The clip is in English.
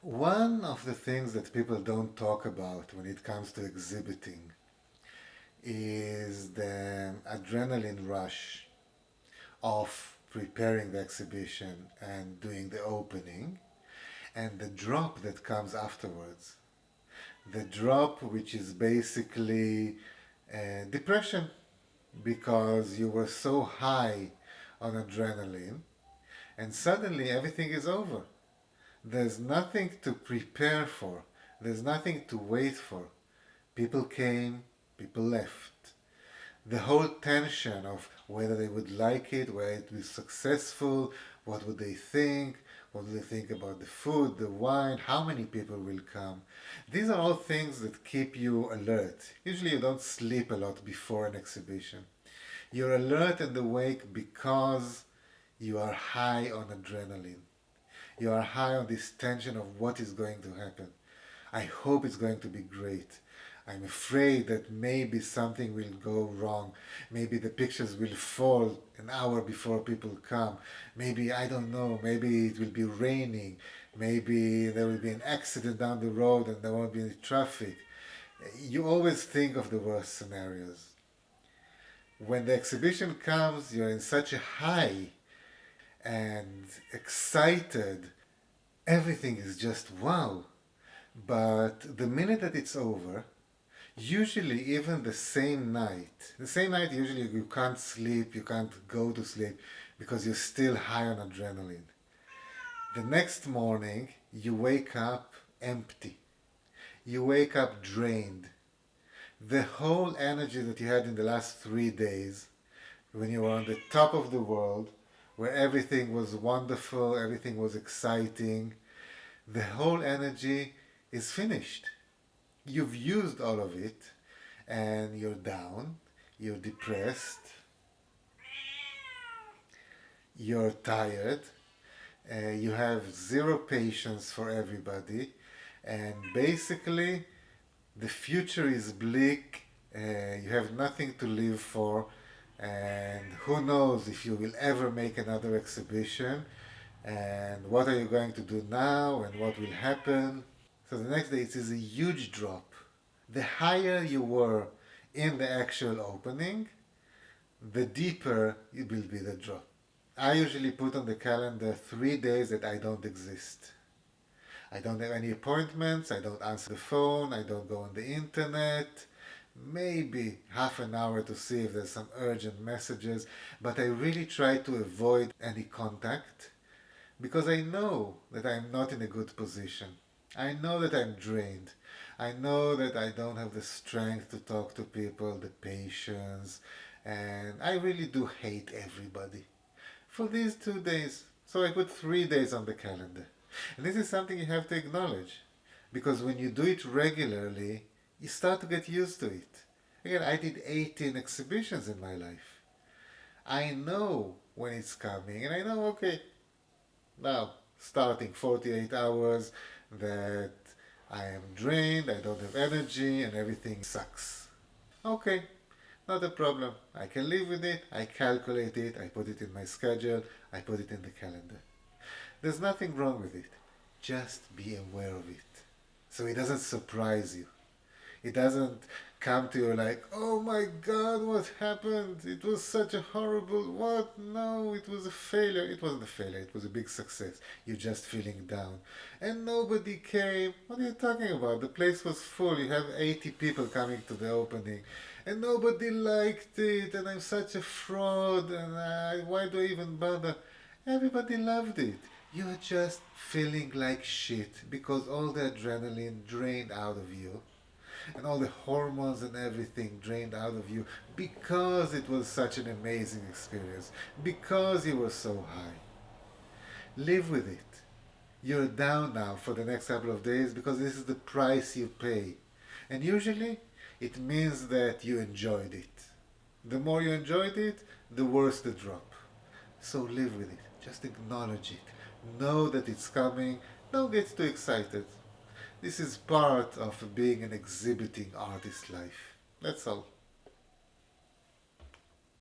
One of the things that people don't talk about when it comes to exhibiting is the adrenaline rush of preparing the exhibition and doing the opening, and the drop that comes afterwards. The drop, which is basically depression, because you were so high on adrenaline and suddenly everything is over. There's nothing to prepare for, there's nothing to wait for. People came, people left. The whole tension of whether they would like it, whether it was successful, what would they think, what do they think about the food, the wine, how many people will come. These are all things that keep you alert. Usually you don't sleep a lot before an exhibition. You're alert and awake because you are high on adrenaline. You are high on this tension of what is going to happen. I hope it's going to be great. I'm afraid that maybe something will go wrong. Maybe the pictures will fall an hour before people come. Maybe, I don't know, maybe it will be raining. Maybe there will be an accident down the road and there won't be any traffic. You always think of the worst scenarios. When the exhibition comes, you're in such a high and excited. Everything is just wow. But the minute that it's over, usually even the same night usually you can't sleep, you can't go to sleep because you're still high on adrenaline. The next morning, you wake up empty. You wake up drained. The whole energy that you had in the last 3 days, when you were on the top of the world, where everything was wonderful, everything was exciting, the whole energy is finished. You've used all of it and you're down, you're depressed, you're tired, you have zero patience for everybody, and basically the future is bleak, you have nothing to live for, and who knows if you will ever make another exhibition, and what are you going to do now, and what will happen. So the next day it is a huge drop. The higher you were in the actual opening, the deeper it will be the drop. I usually put on the calendar 3 days that I don't exist. I don't have any appointments, I don't answer the phone, I don't go on the internet, maybe half an hour to see if there's some urgent messages, but I really try to avoid any contact because I know that I'm not in a good position. I know that I'm drained. I know that I don't have the strength to talk to people, the patience, and I really do hate everybody for these 2 days. So I put 3 days on the calendar. And this is something you have to acknowledge because when you do it regularly, you start to get used to it. Again, I did 18 exhibitions in my life. I know when it's coming and I know, okay, now starting 48 hours that I am drained, I don't have energy, and everything sucks. Okay, not a problem. I can live with it, I calculate it, I put it in my schedule, I put it in the calendar. There's nothing wrong with it. Just be aware of it. So it doesn't surprise you. It doesn't come to you like, oh my God, what happened? It was such a horrible, what? No, it was a failure. It wasn't a failure, it was a big success. You're just feeling down. And nobody came. What are you talking about? The place was full. You have 80 people coming to the opening. And nobody liked it. And I'm such a fraud. And why do I even bother? Everybody loved it. You're just feeling like shit because all the adrenaline drained out of you and all the hormones and everything drained out of you because it was such an amazing experience, because you were so high. Live with it. You're down now for the next couple of days because this is the price you pay. And usually it means that you enjoyed it. The more you enjoyed it, the worse the drop. So live with it. Just acknowledge it. Know that it's coming. Don't get too excited. This is part of being an exhibiting artist life. That's all.